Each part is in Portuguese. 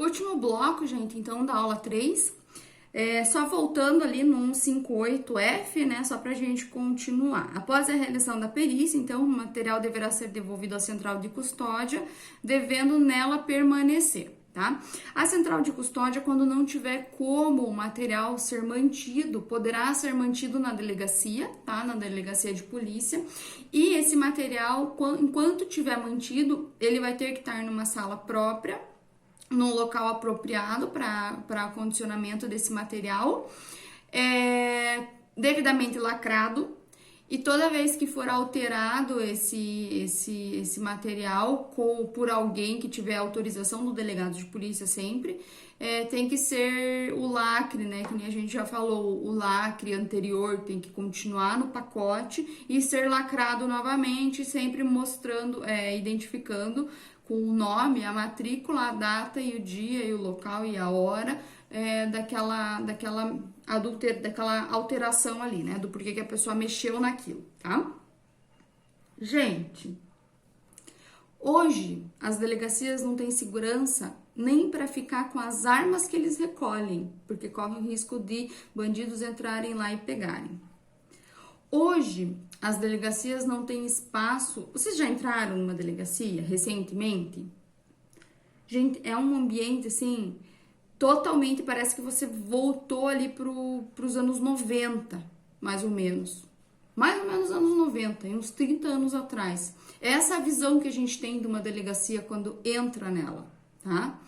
Último bloco, gente, então, da aula 3. Só voltando ali no 158F, né, só pra gente continuar. Após a realização da perícia, então, o material deverá ser devolvido à central de custódia, devendo nela permanecer, tá? A central de custódia, quando não tiver como o material ser mantido, poderá ser mantido na delegacia, tá? Na delegacia de polícia. E esse material, enquanto tiver mantido, ele vai ter que estar numa sala própria, num local apropriado para acondicionamento desse material, devidamente lacrado, e toda vez que for alterado esse material por alguém que tiver autorização do delegado de polícia sempre, tem que ser o lacre, né, que nem a gente já falou, o lacre anterior tem que continuar no pacote e ser lacrado novamente, sempre mostrando, identificando com o nome, a matrícula, a data e o dia e o local e a hora daquela alteração ali, né? Do porquê que a pessoa mexeu naquilo, tá? Gente, hoje as delegacias não têm segurança nem para ficar com as armas que eles recolhem, porque corre o risco de bandidos entrarem lá e pegarem. Hoje, as delegacias não têm espaço. Vocês já entraram numa delegacia recentemente? Gente, é um ambiente assim, totalmente, parece que você voltou ali pros anos 90, mais ou menos. Mais ou menos anos 90, uns 30 anos atrás. Essa é a visão que a gente tem de uma delegacia quando entra nela, tá?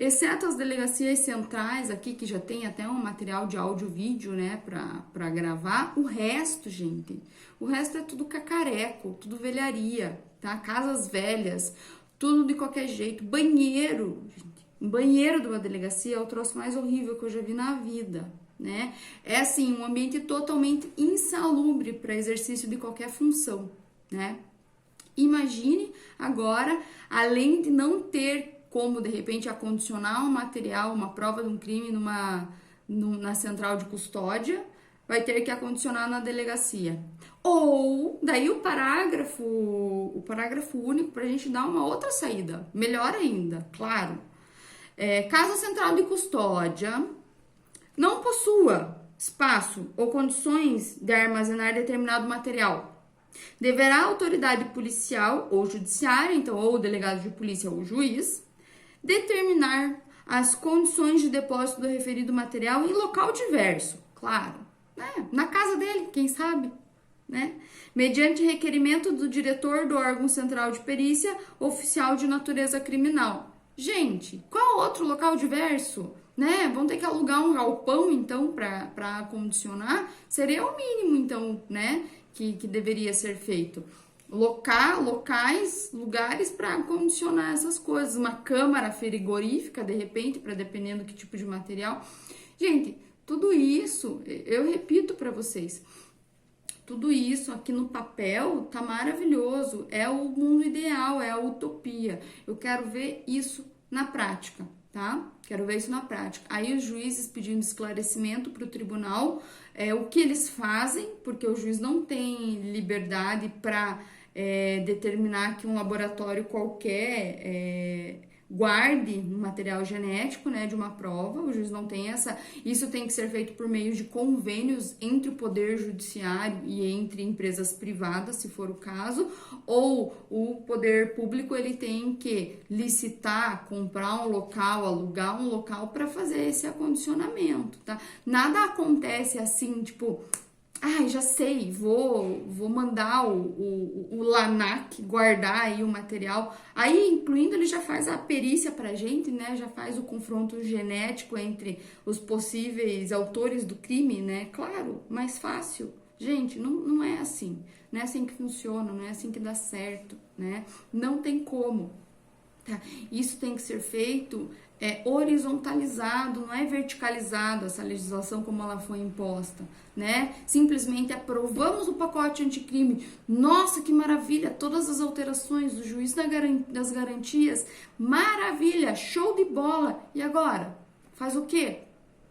Exceto as delegacias centrais aqui, que já tem até um material de áudio e vídeo, né, pra gravar. O resto, gente, o resto é tudo cacareco, tudo velharia, tá? Casas velhas, tudo de qualquer jeito. Banheiro, gente, um banheiro de uma delegacia é o troço mais horrível que eu já vi na vida, né? É assim, um ambiente totalmente insalubre para exercício de qualquer função, né? Imagine agora, além de não ter como, de repente, acondicionar um material, uma prova de um crime na central de custódia, vai ter que acondicionar na delegacia. Ou, daí o parágrafo único para a gente dar uma outra saída, melhor ainda, claro. Caso a central de custódia não possua espaço ou condições de armazenar determinado material, deverá a autoridade policial ou judiciária, então, ou o delegado de polícia ou o juiz, determinar as condições de depósito do referido material em local diverso, claro, né? Na casa dele, quem sabe, né? Mediante requerimento do diretor do órgão central de perícia, oficial de natureza criminal. Gente, qual outro local diverso? Né? Vão ter que alugar um galpão, então, para acondicionar? Seria o mínimo, então, né? Que deveria ser feito. Locais, lugares para acondicionar essas coisas, uma câmara frigorífica, de repente, para dependendo do que tipo de material. Gente, tudo isso, eu repito para vocês, tudo isso aqui no papel tá maravilhoso, é o mundo ideal, é a utopia. Eu quero ver isso na prática, tá? Quero ver isso na prática. Aí os juízes pedindo esclarecimento para o tribunal, o que eles fazem, porque o juiz não tem liberdade para determinar que um laboratório qualquer guarde um material genético, né, de uma prova. O juiz não tem essa. Isso tem que ser feito por meio de convênios entre o poder judiciário e entre empresas privadas, se for o caso, ou o poder público ele tem que licitar, comprar um local, alugar um local para fazer esse acondicionamento, tá? Nada acontece assim, tipo, já sei, vou mandar o LANAC guardar aí o material. Aí, incluindo, ele já faz a perícia pra gente, né? Já faz o confronto genético entre os possíveis autores do crime, né? Claro, mais fácil. Gente, não é assim. Não é assim que funciona, não é assim que dá certo, né? Não tem como. Tá? Isso tem que ser feito horizontalizado, não é verticalizado essa legislação como ela foi imposta, né? Simplesmente aprovamos o pacote anticrime, nossa, que maravilha, todas as alterações do juiz das garantias, maravilha, show de bola, e agora? Faz o quê?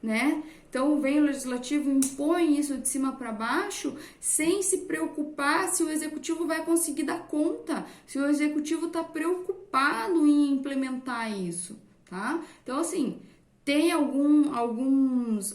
Né? Então vem o legislativo, impõe isso de cima para baixo, sem se preocupar se o executivo vai conseguir dar conta, se o executivo está preocupado em implementar isso, tá? Então, assim, tem alguns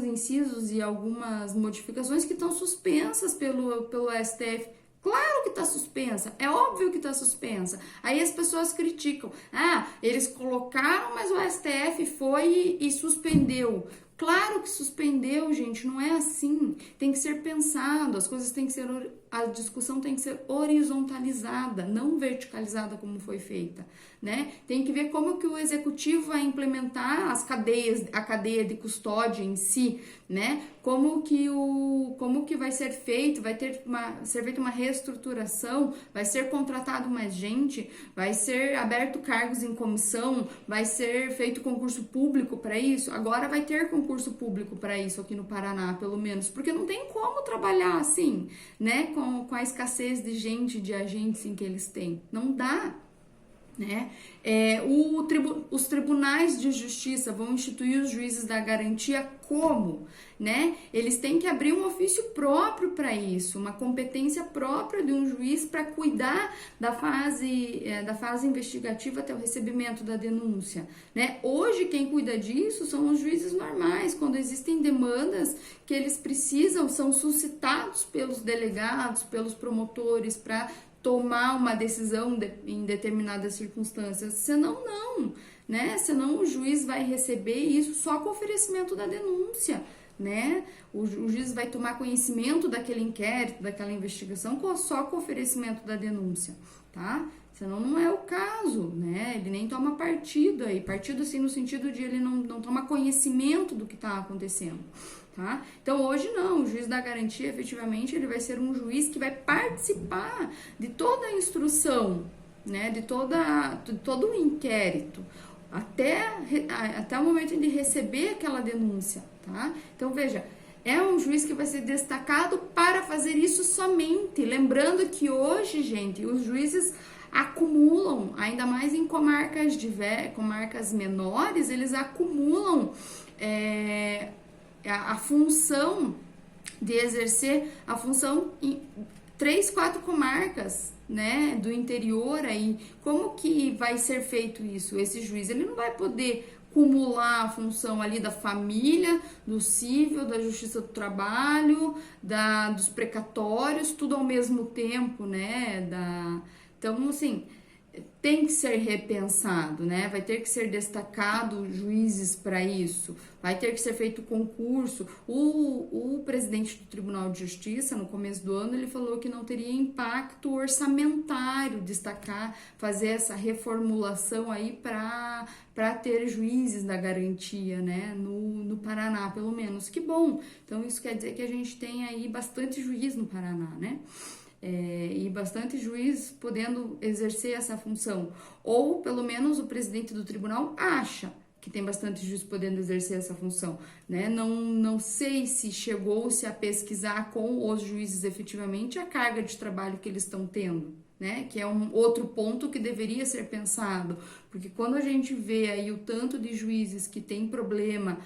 incisos e algumas modificações que estão suspensas pelo STF. Claro que tá suspensa, é óbvio que tá suspensa. Aí as pessoas criticam. Ah, eles colocaram, mas o STF foi e suspendeu. Claro que suspendeu, gente, não é assim. Tem que ser pensado, as coisas têm que ser, a discussão tem que ser horizontalizada, não verticalizada como foi feita, né? Tem que ver como que o executivo vai implementar a cadeia de custódia em si, né? Como que vai ser feito, ser feita uma reestruturação, vai ser contratado mais gente, vai ser aberto cargos em comissão, vai ser feito concurso público para isso. Agora vai ter concurso público para isso aqui no Paraná, pelo menos, porque não tem como trabalhar assim, né? Com a escassez de gente, de agentes em que eles têm. Não dá. Né? Os tribunais de justiça vão instituir os juízes da garantia como? Né? Eles têm que abrir um ofício próprio para isso, uma competência própria de um juiz para cuidar da fase investigativa até o recebimento da denúncia. Né? Hoje, quem cuida disso são os juízes normais, quando existem demandas que eles precisam, são suscitados pelos delegados, pelos promotores, para tomar uma decisão em determinadas circunstâncias, senão não, né? Senão o juiz vai receber isso só com oferecimento da denúncia, né? O juiz vai tomar conhecimento daquele inquérito, daquela investigação só com oferecimento da denúncia, tá? Senão não é o caso, né? Ele nem toma partido aí, partido assim no sentido de ele não toma conhecimento do que está acontecendo. Tá? Então hoje não, o juiz da garantia efetivamente ele vai ser um juiz que vai participar de toda a instrução, né, de todo o inquérito, até o momento de receber aquela denúncia, tá? Então veja, é um juiz que vai ser destacado para fazer isso somente, lembrando que hoje, gente, os juízes acumulam, ainda mais em comarcas menores, eles acumulam a função de exercer a função em 3, 4 comarcas, né, do interior aí. Como que vai ser feito isso? Esse juiz, ele não vai poder cumular a função ali da família, do civil, da justiça do trabalho, dos precatórios, tudo ao mesmo tempo, né, então, assim, tem que ser repensado, né? Vai ter que ser destacado juízes para isso, vai ter que ser feito concurso. O presidente do Tribunal de Justiça, no começo do ano, ele falou que não teria impacto orçamentário fazer essa reformulação aí para ter juízes da garantia, né? No Paraná, pelo menos. Que bom! Então, isso quer dizer que a gente tem aí bastante juiz no Paraná, né? E bastante juiz podendo exercer essa função, ou pelo menos o presidente do tribunal acha que tem bastante juiz podendo exercer essa função, né? Não sei se chegou-se a pesquisar com os juízes efetivamente a carga de trabalho que eles estão tendo, né? Que é um outro ponto que deveria ser pensado, porque quando a gente vê aí o tanto de juízes que tem problema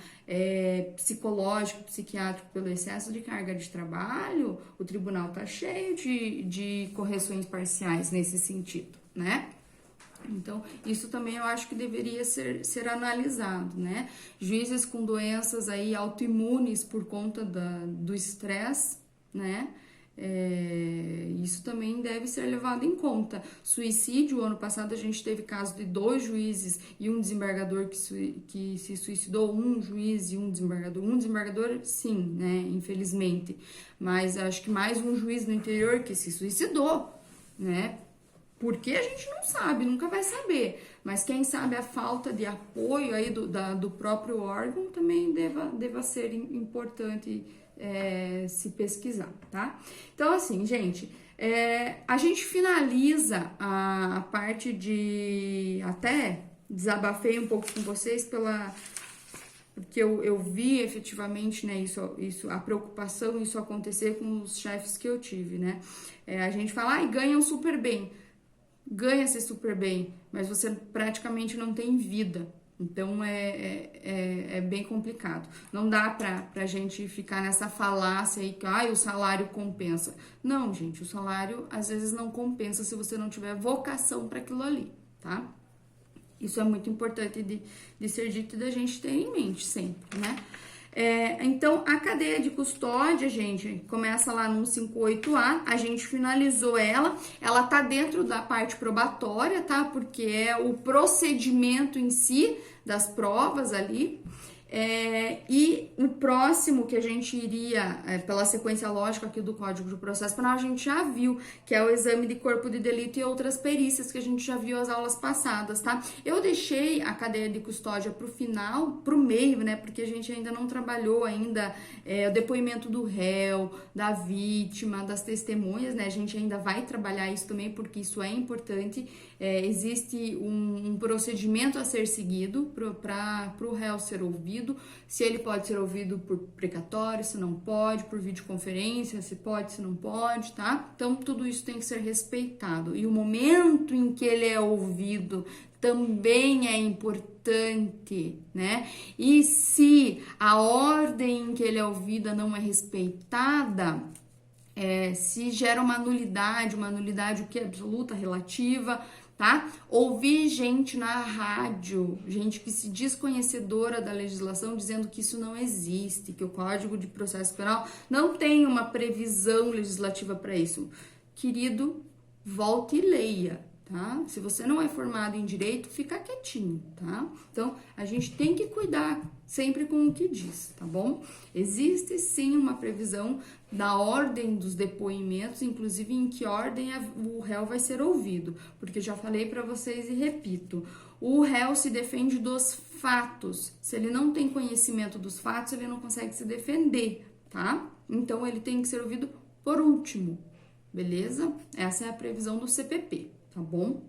psicológico, psiquiátrico pelo excesso de carga de trabalho, o tribunal tá cheio de correções parciais nesse sentido, né? Então, isso também eu acho que deveria ser analisado, né? Juízes com doenças aí autoimunes por conta do estresse, né? Isso também deve ser levado em conta. Suicídio, ano passado a gente teve caso de 2 juízes e um desembargador que se suicidou, um juiz e um desembargador sim, né, infelizmente, mas acho que mais um juiz no interior que se suicidou, né, porque a gente não sabe, nunca vai saber, mas quem sabe a falta de apoio aí do próprio órgão também deva ser importante se pesquisar, tá? Então, assim, gente, a gente finaliza a parte até desabafei um pouco com vocês porque eu vi efetivamente, né, a preocupação, isso acontecer com os chefes que eu tive, né? A gente fala, ganham super bem, ganha-se super bem, mas você praticamente não tem vida. Então, é bem complicado. Não dá pra gente ficar nessa falácia aí que o salário compensa. Não, gente, o salário às vezes não compensa se você não tiver vocação para aquilo ali, tá? Isso é muito importante de ser dito e da gente ter em mente sempre, né? Então, a cadeia de custódia, gente, começa lá no 158A, a gente finalizou ela tá dentro da parte probatória, tá? Porque é o procedimento em si das provas ali. E o próximo que a gente iria, pela sequência lógica aqui do Código de Processo Penal, a gente já viu, que é o exame de corpo de delito e outras perícias que a gente já viu as aulas passadas, tá? Eu deixei a cadeia de custódia pro final, pro meio, né? Porque a gente ainda não trabalhou ainda o depoimento do réu, da vítima, das testemunhas, né? A gente ainda vai trabalhar isso também, porque isso é importante. Existe um procedimento a ser seguido para o réu ser ouvido, se ele pode ser ouvido por precatório, se não pode, por videoconferência, se pode, se não pode, tá? Então, tudo isso tem que ser respeitado. E o momento em que ele é ouvido também é importante, né? E se a ordem em que ele é ouvido não é respeitada, se gera uma nulidade o que é absoluta, relativa, tá? Ouvir gente na rádio, gente que se diz conhecedora da legislação, dizendo que isso não existe, que o Código de Processo Penal não tem uma previsão legislativa para isso. Querido, volte e leia, tá? Se você não é formado em direito, fica quietinho, tá? Então, a gente tem que cuidar sempre com o que diz, tá bom? Existe sim uma previsão da ordem dos depoimentos, inclusive em que ordem o réu vai ser ouvido, porque já falei para vocês e repito, o réu se defende dos fatos. Se ele não tem conhecimento dos fatos, ele não consegue se defender, tá? Então, ele tem que ser ouvido por último, beleza? Essa é a previsão do CPP, tá bom?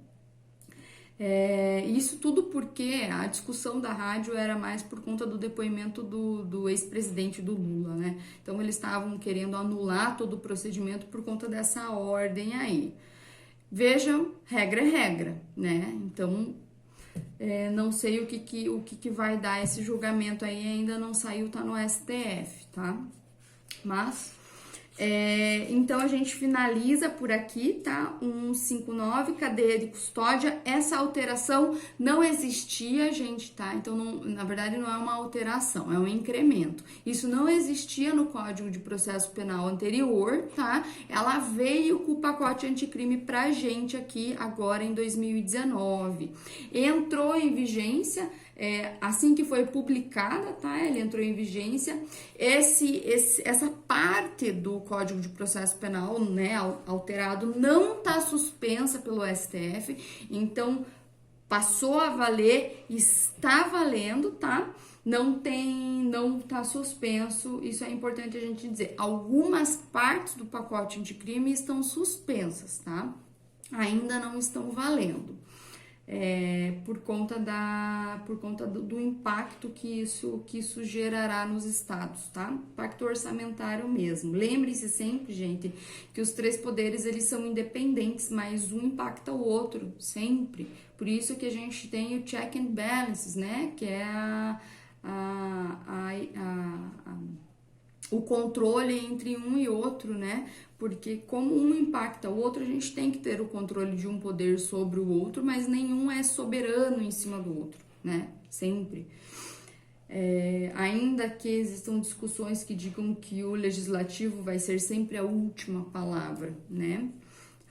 Isso tudo porque a discussão da rádio era mais por conta do depoimento do ex-presidente do Lula, né? Então, eles estavam querendo anular todo o procedimento por conta dessa ordem aí. Vejam, regra é regra, né? Então, não sei o que vai dar esse julgamento aí, ainda não saiu, tá no STF, tá? Mas... então, a gente finaliza por aqui, tá? 159, cadeia de custódia. Essa alteração não existia, gente, tá? Então, na verdade, não é uma alteração, é um incremento. Isso não existia no Código de Processo Penal anterior, tá? Ela veio com o pacote anticrime pra gente aqui agora em 2019. Entrou em vigência... assim que foi publicada, tá? Ele entrou em vigência. Essa parte do Código de Processo Penal, né, alterado, não tá suspensa pelo STF, então passou a valer, está valendo, tá? Não tá suspenso, isso é importante a gente dizer. Algumas partes do pacote anticrime estão suspensas, tá? Ainda não estão valendo. Por conta do impacto que isso gerará nos estados, tá? Impacto orçamentário mesmo. Lembre-se sempre, gente, que os três poderes, eles são independentes, mas um impacta o outro, sempre. Por isso que a gente tem o check and balances, né? Que é o controle entre um e outro, né? Porque como um impacta o outro, a gente tem que ter o controle de um poder sobre o outro, mas nenhum é soberano em cima do outro, né? Sempre. Ainda que existam discussões que digam que o legislativo vai ser sempre a última palavra, né?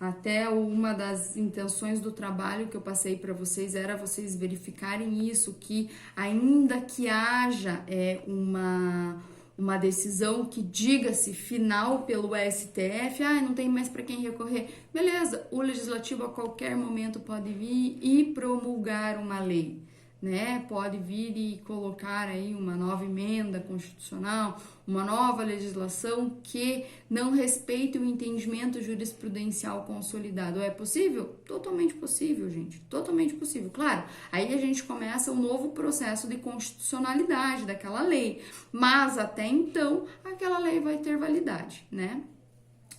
Até uma das intenções do trabalho que eu passei para vocês era vocês verificarem isso, que ainda que haja uma decisão que diga-se final pelo STF, não tem mais para quem recorrer. Beleza, o legislativo a qualquer momento pode vir e promulgar uma lei, né? Pode vir e colocar aí uma nova emenda constitucional, uma nova legislação que não respeite o entendimento jurisprudencial consolidado. É possível? Totalmente possível, gente. Totalmente possível. Claro, aí a gente começa um novo processo de constitucionalidade daquela lei. Mas até então, aquela lei vai ter validade, né?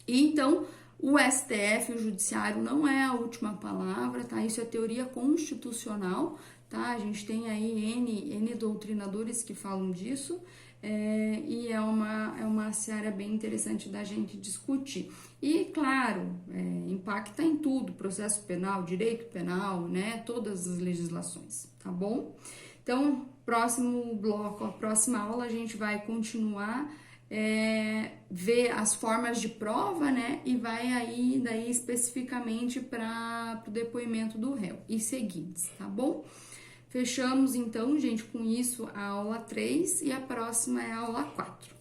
E então, o STF, o judiciário, não é a última palavra, tá? Isso é teoria constitucional, tá? tá? A gente tem aí N doutrinadores que falam disso, e é uma seara bem interessante da gente discutir. E, claro, impacta em tudo, processo penal, direito penal, né? Todas as legislações, tá bom? Então, próximo bloco, a próxima aula, a gente vai continuar ver as formas de prova, né? E vai aí, daí, especificamente para o depoimento do réu e seguintes, tá bom? Fechamos, então, gente, com isso a aula 3 e a próxima é a aula 4.